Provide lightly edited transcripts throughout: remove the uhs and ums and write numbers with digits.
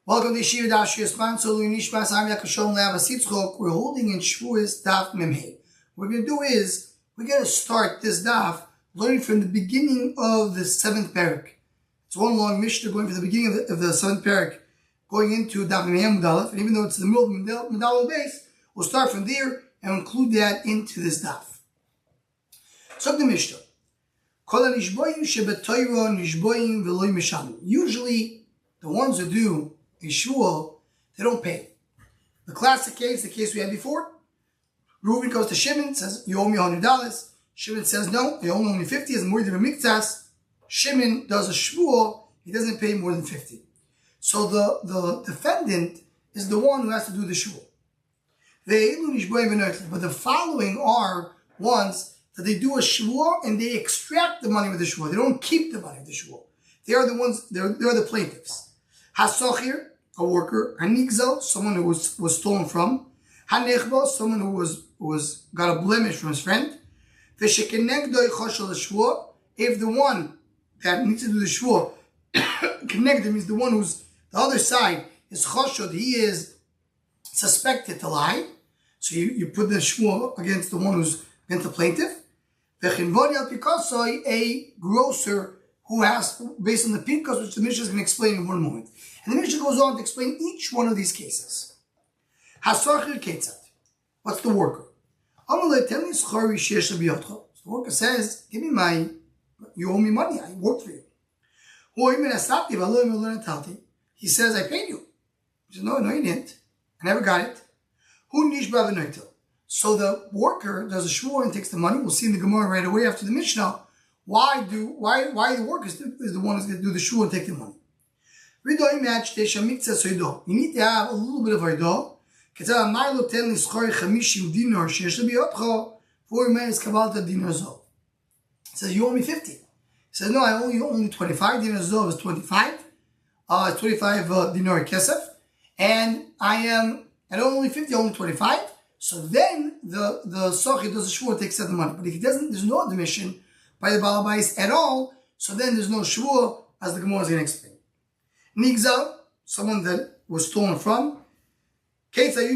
Welcome to Yeshiva Nishmas. We're holding in Shavuos Daf Memhei. What we're going to do is, we're going to start this Daf learning from the beginning of the 7th parak. It's one long Mishnah going from the beginning of the 7th parak, going into Daf Memhei Mudalef, and even though it's the middle of Mudalef base, we'll start from there and include that into this Daf. So the Mishnah. Usually, the ones who do a shul, they don't pay. The classic case, the case we had before, Reuven goes to Shimon, says, you owe me $100. Shimon says, no, you owe me only 50, as more than a miktas. Shimon does a shul, he doesn't pay more than 50. So the defendant is the one who has to do the shul. But the following are ones that they do a shul and they extract the money with the shul. They don't keep the money with the shul. They are the ones, they're the plaintiffs. Hasochir, a worker. Hanigzel, someone who was stolen from. Hanechbo, someone who got a blemish from his friend. Veshekenegdoi choshel shvur. If the one that needs to do the shvur, connected means the one who's the other side is choshel, he is suspected to lie. So you put the shvur against the one who's against the plaintiff. Vechinvoni al pikasoi, a grocer who has, based on the pinkas, which the Mishnah is going to explain in one moment. And the Mishnah goes on to explain each one of these cases. Hasachir ketzat. What's the worker? The worker says, give me you owe me money, I worked for you. He says, I paid you. He says, no, you didn't. I never got it. So the worker does a shvur and takes the money. We'll see in the Gemara right away after the Mishnah. Why the worker is the one who's going to do the shul and take the money? You need to have a little bit of idah. It says, you owe me 50. He says, no, I owe you only 25. Dinar zov is 25. 25 dinar kesef. And I owe only 50, only 25. So then the sochi does the shul and takes the money. But if he doesn't, there's no admission by the balabais at all, so then there's no shvur, as the Gemara is going to explain. Nigzal, someone that was stolen from. There's a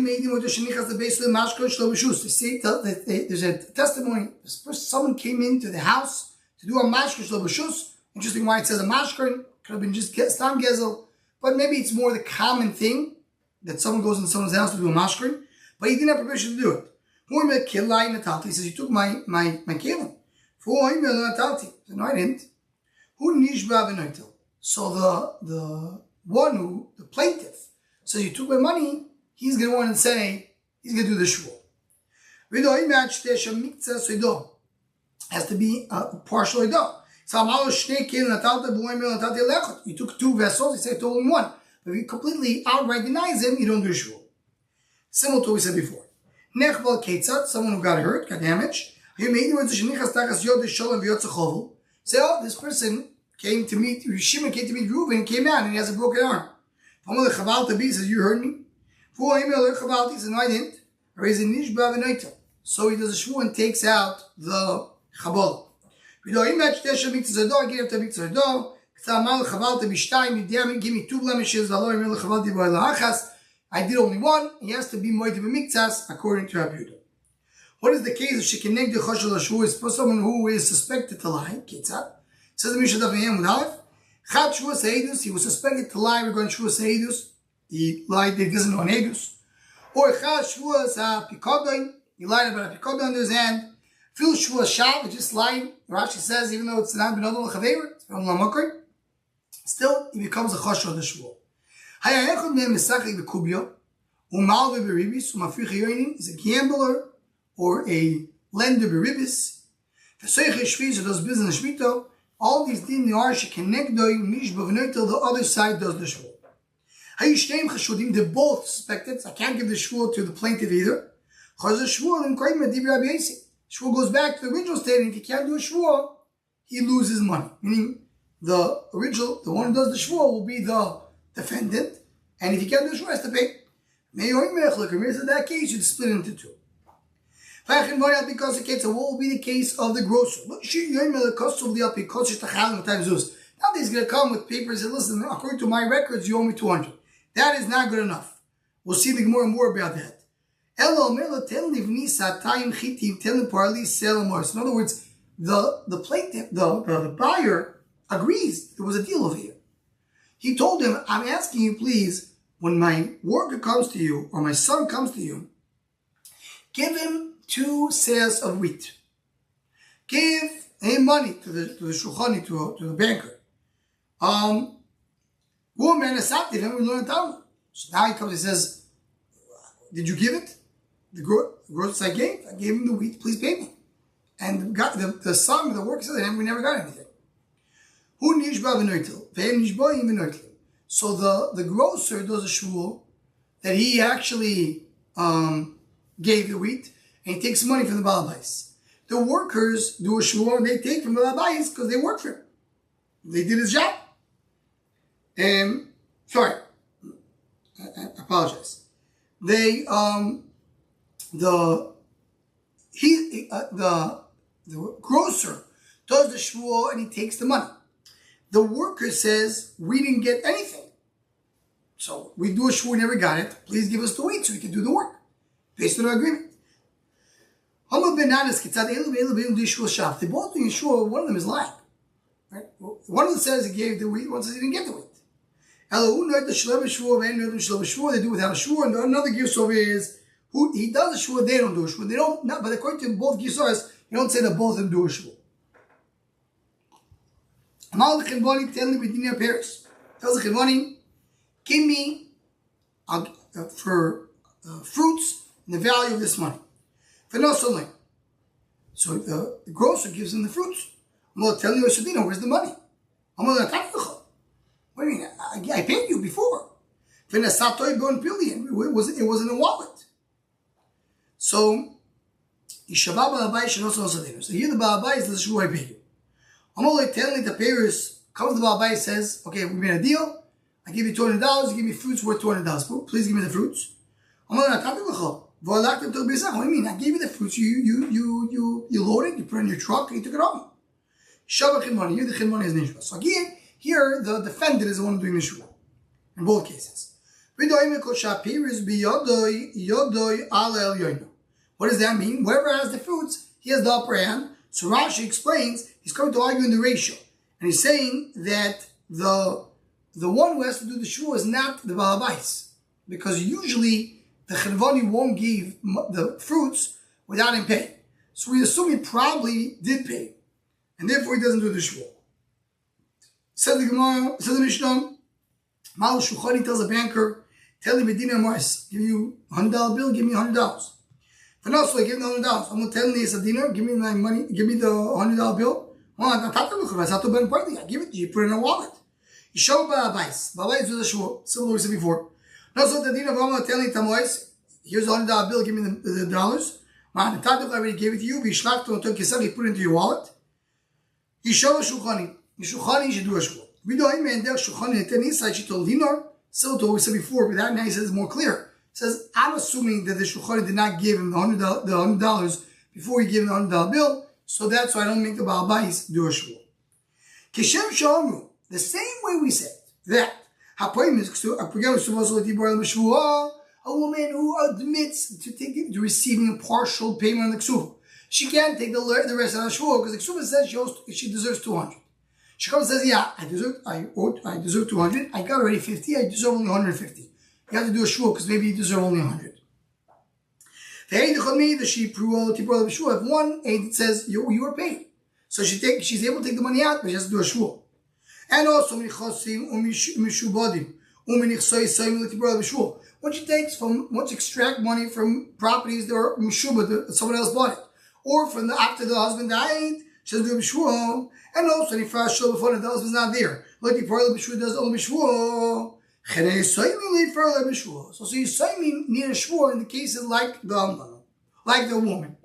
testimony. Someone came into the house to do a mashkar shlo b'shus. Interesting why it says a mashkar. Could have been just stam gezel, but maybe it's more the common thing that someone goes into someone's house to do a mashkar, but he didn't have permission to do it. He says, you took my kelim. No, I didn't. So the one the plaintiff says, you took my money, he's going to want to say, he's going to do the shvur. Has to be a partial idah. You took 2 vessels, he said to only one. But if you completely outright denies him, you don't do the shvur. Similar to what we said before. Nechbal ketzat, someone who got hurt, got damaged. Say, oh, this person came to meet Shimon, came to meet Reuven, came out and he has a broken arm. Says, you heard me? He says, no, I didn't. So he does a shvur and takes out the chabal. Give me 2 blemishes. I did only one. He has to be moed b'miktas according to Rabbi Yehuda. What is the case of shekineg de choshel shvur? Is for someone who is suspected to lie. Kitzat says the Mishnah Daf Memhei Mudalef. Chad shvuas heidus. He was suspected to lie regarding shvuas heidus. He lied that he doesn't know an heidus. Or chad shvuas pikodon. He lied about a pikodon under his hand. Fil shvuas shav. He just lied. Rashi says even though it's not ben odol chaveir, it's ben odol makor, still he becomes a choshel the shvur. Hayayechod mehem misachik bekubyo. Umal beberibis umafrich yoinin is a gambler or a lender beribis. The Shviz who does business shmito, all these din are shekenegdoi mishba v'noitel, the other side does the shvur. Hayishneim chashudim, they're both suspected. I can't give the shvur to the plaintiff either. Chaz shvur and koyim adib Rabbi Yossi. Shvur goes back to the original state, and if he can't do a shvur, he loses money. Meaning the one who does the shvur will be the defendant, and if he can't do the shvur, he has to pay. In that case, you'd split into 2. Because the case, what will be the case of the grocer? Now he's going to come with papers and listen, according to my records, you owe me 200. That is not good enough. We'll see the more and more about that. In other words, the plaintiff, the buyer agrees there was a deal over here. He told him, I'm asking you, please, when my worker comes to you or my son comes to you, give him 2 sales of wheat. Give him money to the shulchani, to the banker. We learn Talmud. So now he comes and says, did you give it? The grocer I gave him the wheat, please pay me. And the son of the worker said, we never got anything. So the grocer does a shvua that he actually gave the wheat, and he takes money from the balabais. The workers do a shvua and they take from the balabais because they work for him. They did his job. Sorry, I apologize. They the grocer does the shvua and he takes the money. The worker says, we didn't get anything. So we do a shvua, we never got it. Please give us the wheat so we can do the work. Based on our agreement. They both do shvua, one of them is lying. Right? One of them says he gave the wheat, one says he didn't get the wheat. They do without a shvua, and another girsor is, he does a shvua, they don't do a shvua. They don't, but according to both girsors, you don't say that both of them do a shvua. Tells the Chivoni, give me for fruits and the value of this money. So the grocer gives him the fruits. I'm going to tell you, where's the money? I'm going to attack you. What do you mean? I paid you before. It wasn't a wallet. So, so here the Ba'abai says, I paid you. I'm only telling the payers, comes the Ba'abai says, okay, we made a deal. I give you $200, you give me fruits worth $200. Please give me the fruits. I'm going to attack you. What do you mean? I gave you the fruits, you loaded, you put it in your truck, and you took it home. Shavach money, you the chimoni is nishba. So again, here the defendant is the one doing the shua. In both cases. What does that mean? Whoever has the fruits, he has the upper hand. So Rashi explains, he's coming to argue in the ratio. And he's saying that the one who has to do the shua is not the balabais. Because usually the chilvani won't give the fruits without him paying. So we assume he probably did pay. And therefore he doesn't do the shua. Says the Gemara, says the Mishnah, Mal Shuchani tells a banker, tell him Medina Mars, give you $100 bill, give me $100. For now, so I give him $100. I'm going to tell him it's a dinner, give me my money, give me the $100 bill. I give it to you, put it in a wallet. You show Ba'abais. Ba'abais do the shua, similar to what we said before. Now, so the dinner, I'm going to tell him Tamois, here's a $100 bill, give me the dollars. Man, the Tatuk already gave it to you, Bishlach to took yourself, you put it into your wallet. You show a Shuchani. The Shuchani should do a shua. We don't even there Shuchani and inside she told Dinar, similar to what we said before, but that now he says it's more clear. He says, I'm assuming that the Shuchani did not give him the $100 before he gave him the $100 bill, so that's why I don't make the Ba'abais do a shua. Kishem Shalmu, the same way we said that a woman who admits to receiving a partial payment on the ksuva, she can't take the rest of the shua because the ksuva says she deserves 200. She comes and says, yeah, I deserve 200. I got already 50. I deserve only 150. You have to do a shua because maybe you deserve only 100. If one aid says you were paid, so she's able to take the money out, but she has to do a shua. And also when she extract money from properties that are mishuba, that someone else bought it, or from after the husband died, she has to do a shua. And also if the husband's not there, like the part of the shua does only shua. So he's saying near a shua in the cases like the woman.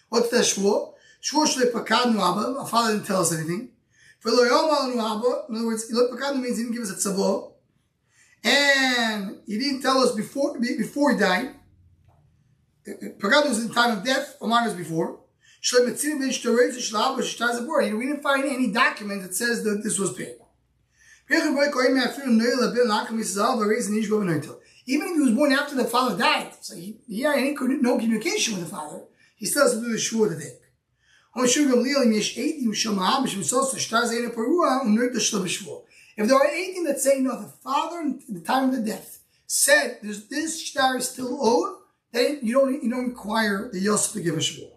What's that shua? Shua shle pakadnu abba. My father didn't tell us anything. For lo yomalnu abba, in other words, lo pakadnu means he didn't give us a tzavo, and he didn't tell us before he died. Pakadnu was in the time of death. Oman was before. We didn't find any document that says that this was paid. Even if he was born after the father died, so he had no communication with the father, he still has to do the shvua to take. If there are anything that say no, the father at the time of the death said this shtar is still owed, then you don't require the Yosef to give a shvua.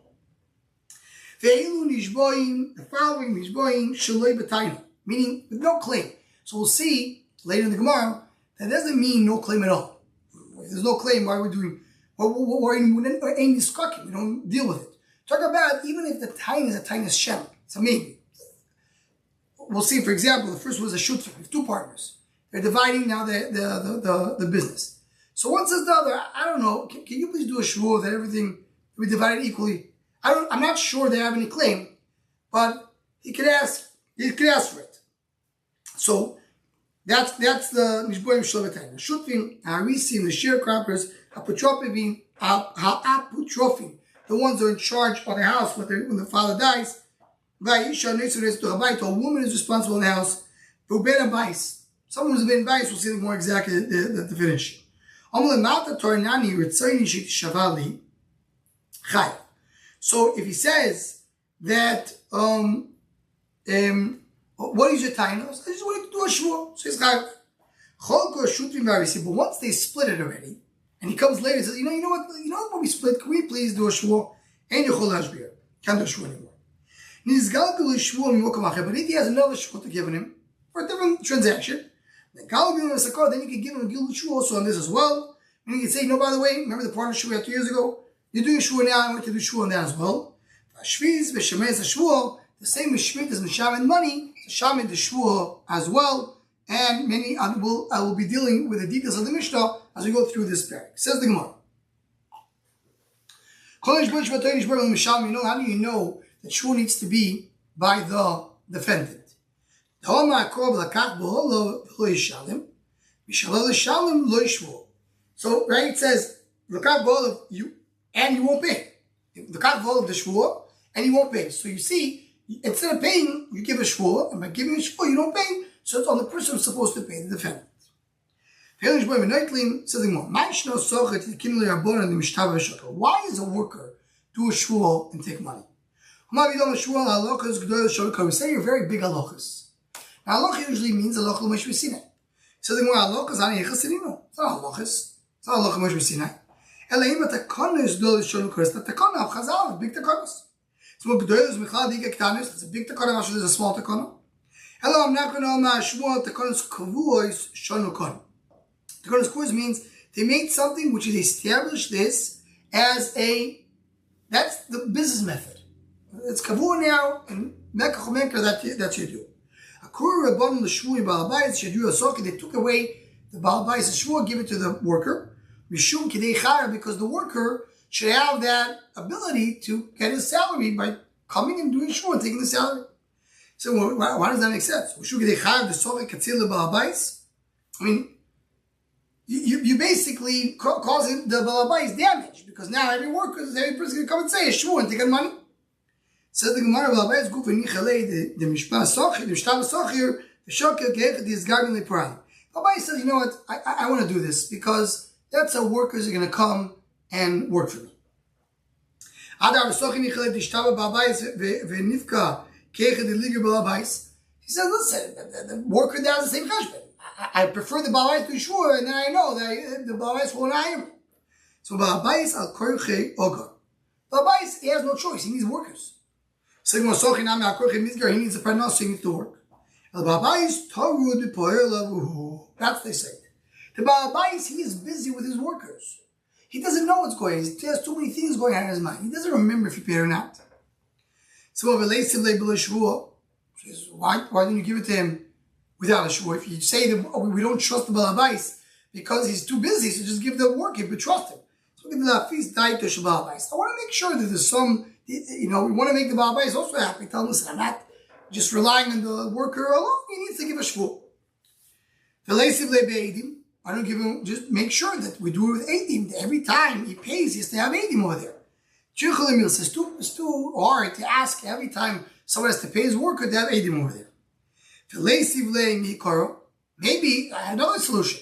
The following nishboim shaloi b'tayna, meaning with no claim. So we'll see later in the Gemara that doesn't mean no claim at all. If there's no claim, why are we doing? Or any discussion, we don't deal with it. Talk about even if the taina is a taina shem, it's a maybe. We'll see, for example, the first was a shutfer. We have two partners. They're dividing now the business. So one says the other, I don't know, can you please do a shvur that everything we divided equally? I'm not sure they have any claim, but he could ask for it. So that's the Mishboim Shlovetayim. The Shutfim, Harisim, the sharecroppers, Haputrofim, the ones who are in charge of the house when the father dies. A woman is responsible in the house. Someone who's been biased, we'll see more exactly the finish. So if he says that what is your tainos? I just wanted to do a shvur. So he's chayav. But once they split it already, and he comes later and says, you know what? When we split, can we please do a shvur? Can't do a shvur anymore. But if he has another shvur to give him for a different transaction, then you can give him a gilul shvur also on this as well. And you can say, by the way, remember the partnership we had 2 years ago? You're doing shvur now, I want to do shvur on that as well. The same as Shmit as Mishamin money, Shamin the Shvur as well, and I will be dealing with the details of the Mishnah as we go through this parak. Says the Gemara. How do you know that Shvur needs to be by the defendant? So, right, it says, you and you won't pay. The Shvur, and you won't pay. So you see, instead of paying, you give a shvur, and by giving a shvur, you don't pay. So it's on the person who's supposed to pay, the defendant. Why does a worker do a shvur and take money? We say you're very big halachas. Now halacha usually means halacha l'moshe v'sinai. So the more halachas ani yechaserino. It's not halachas. It's not halacha l'moshe v'sinai. Elaim atakana is do l'shol kores. The takana of Chazal, big takanas. So it's a big takana, actually there's a small takana. Hello, I'm not going to know shvur takanas kavuos shonu kon. Takanas kavuos means they made something which is established this as that's the business method. It's kavur now, and mekach that you do. Akur rabbanon l'shvur balabais shedu asoki. They took away the balabais shvur, give it to the worker. Mishum kidei chara, because the worker should have that ability to get his salary by coming and doing shvur and taking the salary. So why does that make sense? I mean, you basically causing the balabais damage, because now every person is going to come and say shvur and take the money. Says the Gemara, balabais guf v'nichalei the mishpah sochir, the mishtav sochir, the shokel gehet the izgarmin le'paran. Balabais says, you know what? I want to do this because that's how workers are going to come and work for me. He says, listen, the worker does the same cheshbon. I prefer the balabais to shvur, and then I know that the balabais won't hire me. So balabais al korche ogar. Balabais, he has no choice. He needs workers. He needs a partner, so he needs to work. That's they say. The balabais, he is busy with his workers. He doesn't know what's going on. He has too many things going on in his mind. He doesn't remember if he paid or not. So why didn't you give it to him without a shvur? If you say that we don't trust the balabais because he's too busy, so just give the work if we trust him. So give the lafis died to balabais. I want to make sure that there's some, we want to make the balabais also happy. Tell him, listen, I'm not just relying on the worker alone. He needs to give a shvur. I don't give him, just make sure that we do it with Eidim. Every time he pays, he has to have Eidim over there. It's too hard to ask every time someone has to pay his worker to have Eidim over there. Maybe I have another solution.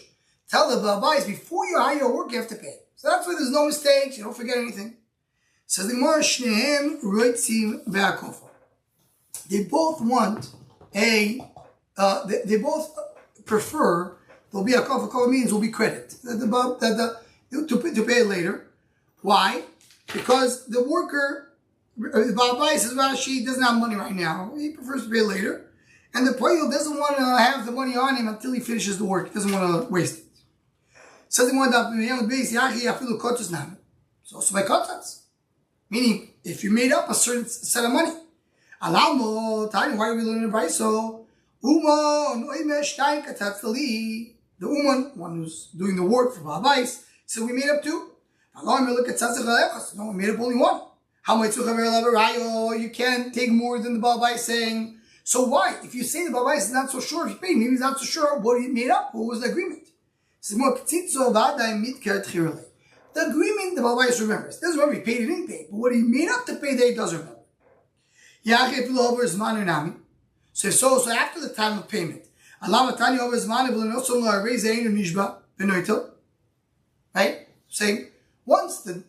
Tell the Babais, before you hire your work, you have to pay. So that's why there's no mistakes, you don't forget anything. Says the Gemara, Shnehem Roitzim Ve'akofa. They both want they both prefer there'll be a kofa. Kofa means will be credit to pay later. Why? Because the worker, the Babais says Rashi doesn't have money right now. He prefers to pay later. And the Poyel doesn't want to have the money on him until he finishes the work. He doesn't want to waste it. So they want to so also by kotats. Meaning, if you made up a certain set of money. Alamo, why are we learning the price? So, the Uman, one who's doing the work for Babais, so we made up two. No, we made up only one. How much you can't take more than the Babais saying. So why? If you say the Babais is not so sure if he paid, maybe he's not so sure what he made up, what was the agreement? The agreement the Babais remembers. He doesn't remember if he paid or didn't pay, but what he made up to pay, that he does remember. So after the time of payment, right? Saying once the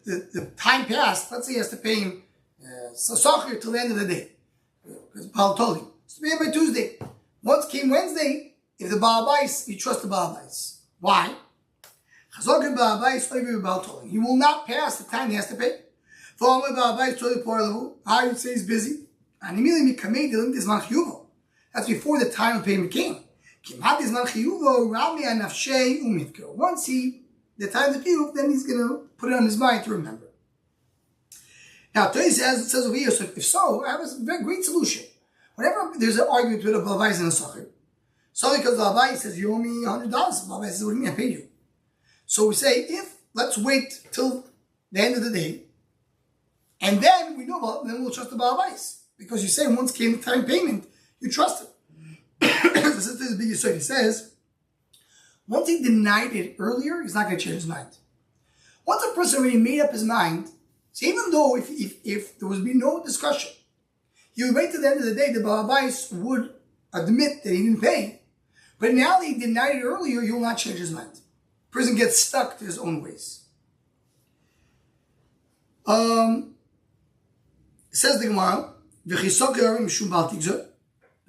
time passed, let's say he has to pay him Sachir till the end of the day. Because Baal told him. It's to pay him by Tuesday. Once came Wednesday, if the Baal Bais, you trust the Baal Bais. Why? He will not pass the time he has to pay. How you say he's busy? That's before the time of payment came. Once the time to pay, then he's going to put it on his mind to remember. Now, Toy says over here, so if so, I have a very great solution. Whenever there's an argument with a Babais and a Sachir, so because the Babais says, you owe me $100, the Babais says, what do you mean I paid you? So we say, let's wait till the end of the day, and then we know then we'll trust the Babais. Because you say once came the time payment, you trust him. This is the biggest. So he says, once he denied it earlier, he's not going to change his mind. Once a person already made up his mind, so even though if there would be no discussion, you would wait till the end of the day, the Babais would admit that he didn't pay, but now that he denied it earlier, he will not change his mind. The person gets stuck to his own ways. It says the Gemara, the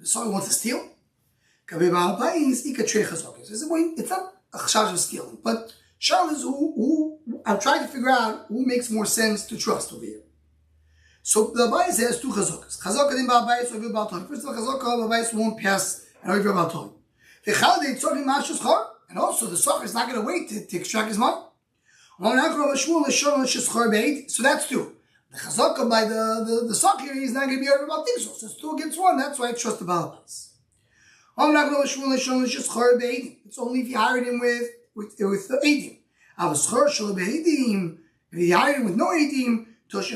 Sorry wants to steal. It's not a chash of stealing, but Shal is who I'm trying to figure out who makes more sense to trust over here. So the Abai says two chazokas. Chazaka din ba'abayis over ba'al. First of all, chazaka ba'abayis won't pass and over ba'al. And also the socher is not going to wait to extract his money. So that's two. The chazaka by the socher is not going to be over ba'al. So it's 2 against 1. That's why I trust the ba'abayis. It's only if you hired him with the edim. If you hired him with no edim, he has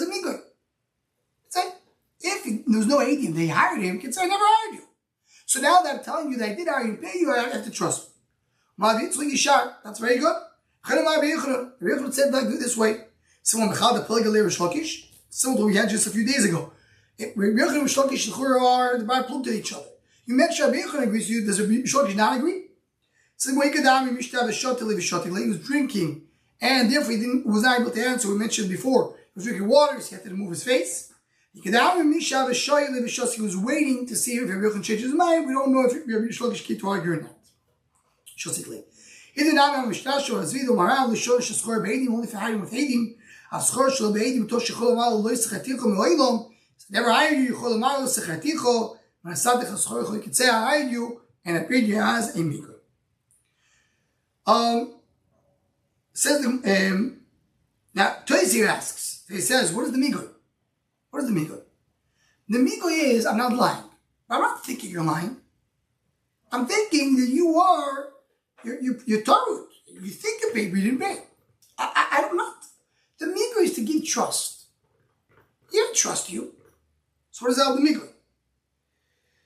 a migoy. If there's no edim, they hired him, he can say, I never hired you. So now that I'm telling you that I did hire you and pay you, I have to trust me. That's very good. Rabbi said like this way. Similar to what we had just a few days ago. Rabbi Yochanan and Shlokish are the bar plugged to each other. You make sure Rabbi Yochanan agrees with you. Does Rabbi Shlokish not agree? So he was drinking, and therefore he was not able to answer. We mentioned before he was drinking water, so he had to remove his face. He was waiting to see if Rabbi Yochanan changes his mind. We don't know if Rabbi Shlokish keep to argue or not. Only if you hide him with Hadim, never hired you, you can say I hired you, and I paid you as a migoy. Says now Toysir asks, he says, what is the migoy? What is the migoy? The migoy is, I'm not lying. I'm not thinking you're lying. I'm thinking that you're tarut. You think you paid, but you didn't pay. I'm not. The migoy is to give trust. He didn't trust you. So what is that the migoy?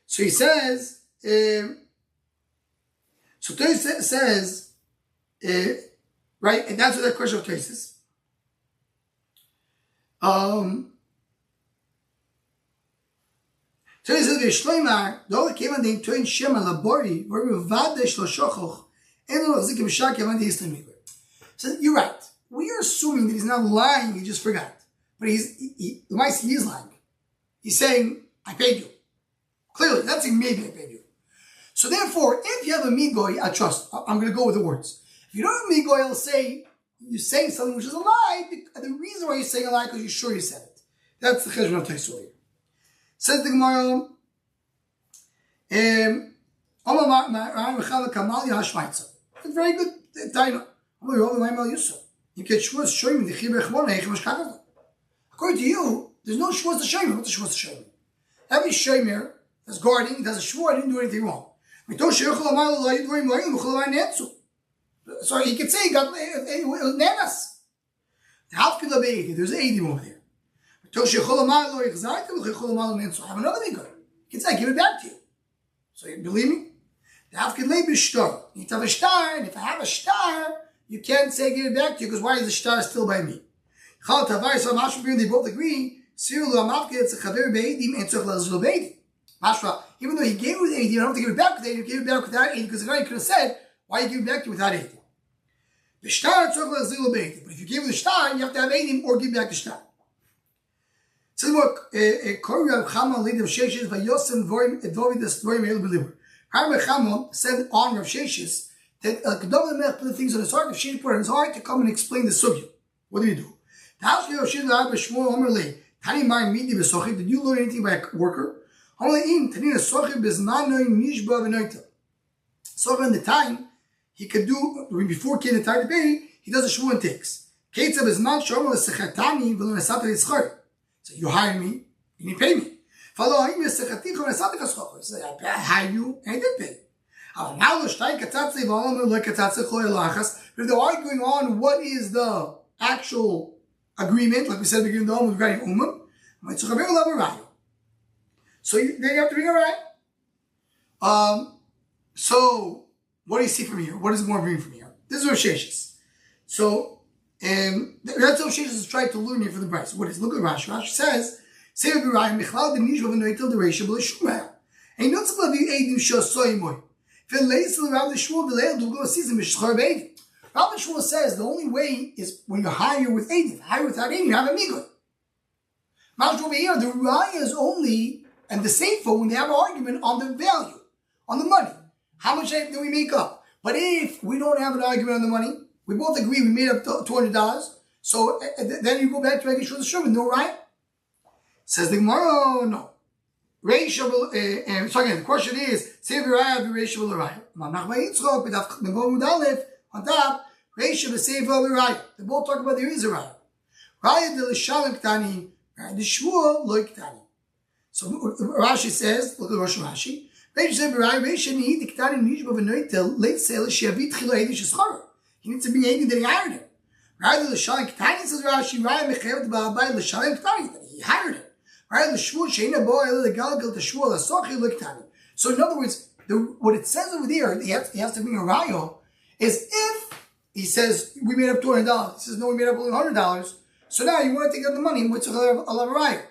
So he says, so Toysir says, right, and that's what that question of Tosis. So he says, V'shloimar, the other came on the Toin Shema Labori, where we Vadesh Loshochoch, and Lozik B'Shak Yavan the Islam Mikveh. So you're right. We are assuming that he's not lying, he just forgot. But he is lying. He's saying, I paid you. Clearly, that's saying maybe I paid you. So therefore, if you have a migoy, I trust. I'm going to go with the words. If you don't have a migoy, I'll say, you're saying something which is a lie. The reason why you're saying a lie is because you're sure you said it. That's the cheshbon of Taisur here. Says the Gemara, it's very good. You get Shavuos Shoyim, the Chibur Echmona, Echem Ashkakav. According to you, there's no Shavuos Shoyim. What's the Shavuos Shoyim? Every Shoyim that's guarding does a Shavuot, I didn't do anything wrong. So he could say he got it was nanas. There's 80 over there. I have another migoy. He can say, I give it back to you. So you believe me? You need to have a star, and if I have a star, you can't say give it back to you, because why is the star still by me? They both agree. Even though he gave it with 80, you don't have to give it back with 80, you gave it back without 80, because the guy could have said, why you give it back to you without 80? The star, but if you give it the star, you have to have 80 or give back the star. So look, Hartman said on Rav Sheshes that Kedavah Melech put the things on his heart, Rav Sheshes put it on his heart to come and explain the sugya. What do you do? Did you learn anything by a worker? So in the time, he could do, before he had the time to pay, he does a shvuah and takes. So you hire me, and you pay me. He said, I hired you, and I did pay. If they're arguing on what is the actual agreement, like we said, we're the regarding Umam, so then you have to bring a right. So what do you see from here? What is more bringing from here? This is Rav Sheshes. So that's what Sheshes is trying to learn here for the price. What is? Look at Rashi. Rashi says, "Say Rabbi Michlal the Nishva v'Noitel the Reisha b'Lishumah." And not supposed to be Eidim Shasoimoy. V'Leisel around the Shmuel v'Leil do go season b'Shchar b'Eidim. Rabbi Shmuel says the only way is when you hire with Eidim. Hire without Eidim, you have a migoy. Mash over here, the Raya is only and the Sefer when they have an argument on the value, on the money. How much do we make up? But if we don't have an argument on the money, we both agree we made up $200. So then you go back to making sure the Shuvah, no, right? Says the Gemara, no. So again, the question is, say the Raya of the Reisha of the Raya. On top, Reisha of Sefer of the Raya. They both talk about there is a Raya. Raya de l'shalem ktani, Raya de shvuah lo ktani. So Rashi says, look at Rosh Rashi. He needs to bring 80 that he hired him. Rather the Shalom Ketani says Rashi, Raya Mechayev Ba'abai l'Shalom Ketani, that he hired him. Rather the Shmuel Sheina Boy the Galgal the Shmuel Asochi l'Ketani. So in other words, what it says over there, he has to bring a Rayo, is if he says we made up $200, he says no, we made up only $100. So now you want to take out the money, what's a Rayo?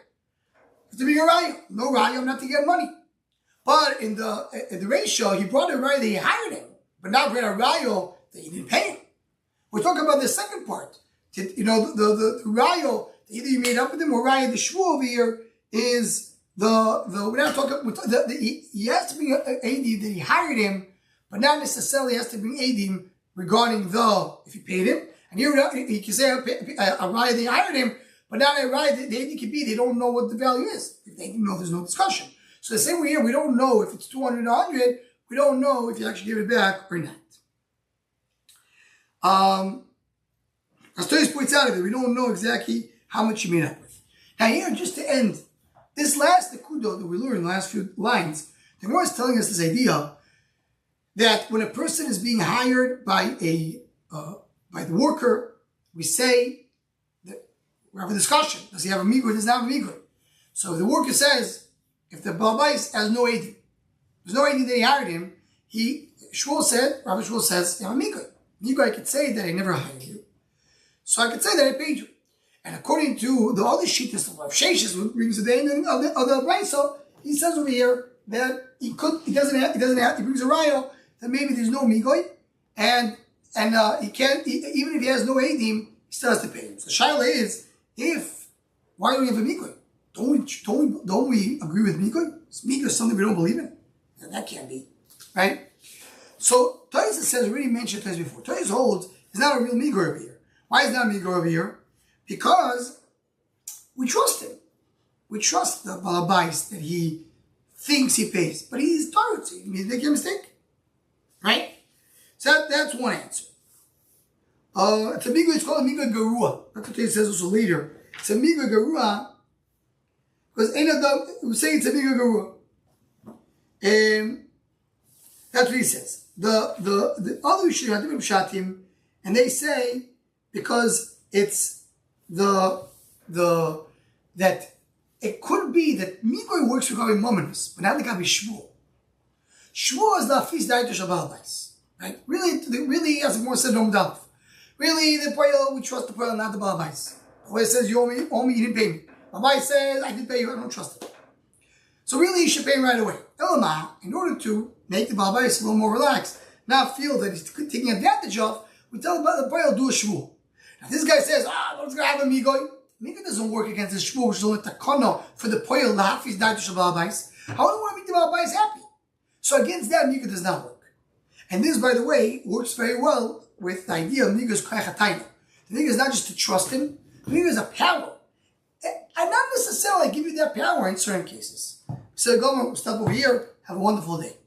To be a Rayo. No Rayo, I'm not to get money. But in the ratio, he brought a Rayo that he hired him, but not brought a Rayo that he didn't pay him. We're talking about the second part. The Rayo, either you made up with him or Rayo, the Shvuah over here is we're not talking, he has to bring an AD that he hired him, but not necessarily has to bring AD regarding if he paid him. And here he can say a Rayo that he hired him, but not a Rayo that the AD could be, they don't know what the value is. If they know, there's no discussion. So the same way here, we don't know if it's 200 or 100. We don't know if you actually give it back or not. As Toys points out of it, we don't know exactly how much you made up with. Now here, just to end, this last nekudo that we learned in the last few lines, the Gemara is telling us this idea that when a person is being hired by the worker, we say that we have a discussion. Does he have a migur? Does he have a migur? So if the worker says, if the Balbais has no AD, there's no AD that he hired him, Rabbi Shmuel says, you have a migur. Migur, I could say that I never hired you. So I could say that I paid you. And according to the other shittas of Rav Sheshes, which brings the end of the Brayso, he says over here that he doesn't have, he brings a raya that maybe there's no migoy, and he can't, even if he has no edim, he still has to pay him. So shaila is, why do we have a migoy? Don't we agree with migoy? Is migoy something we don't believe in? And that can't be, right? So Tosfos says, already mentioned Tosfos before. Tosfos holds it's not a real migoy over here. Why is it not a migoy over here? Because we trust him. We trust the balabais that he thinks he pays, but he's Torah. He may make a mistake, right? So that's one answer. It's a migoy. It's called a migoy garua. That's what he says also later. It's a migoy garua because we say it's a migoy garua. That's what he says. The other Yeshiva Shatim, and they say because it's that it could be that migoy works for Gabi Mominus, but not the Gabi Shmuel. Shmuel is the Hafiz Daito Shabbalabais, right? Really, as more said Nom Dalf. Really, the Poyel, we trust the Poyel, not the Balabais. The Poyel says, you owe me, you didn't pay me. Balabais says, I didn't pay you, I don't trust it. So really, you should pay him right away. Elamah, in order to make the Balabais a little more relaxed, not feel that he's taking advantage of, we tell the Poyel, do a Shmuel. Now this guy says, what's going to happen, migoy? Migoy doesn't work against the Shmuel, which is only takana for the Poyel, the Hafiz Daito Shabbalabais. How do you want to make the Balabais happy? So against that, migoy does not work. And this, by the way, works very well with the idea of migoy's koyach. The migoy is not just to trust him, the migoy is a power. And not necessarily give you that power in certain cases. So, we'll stop over here. Have a wonderful day.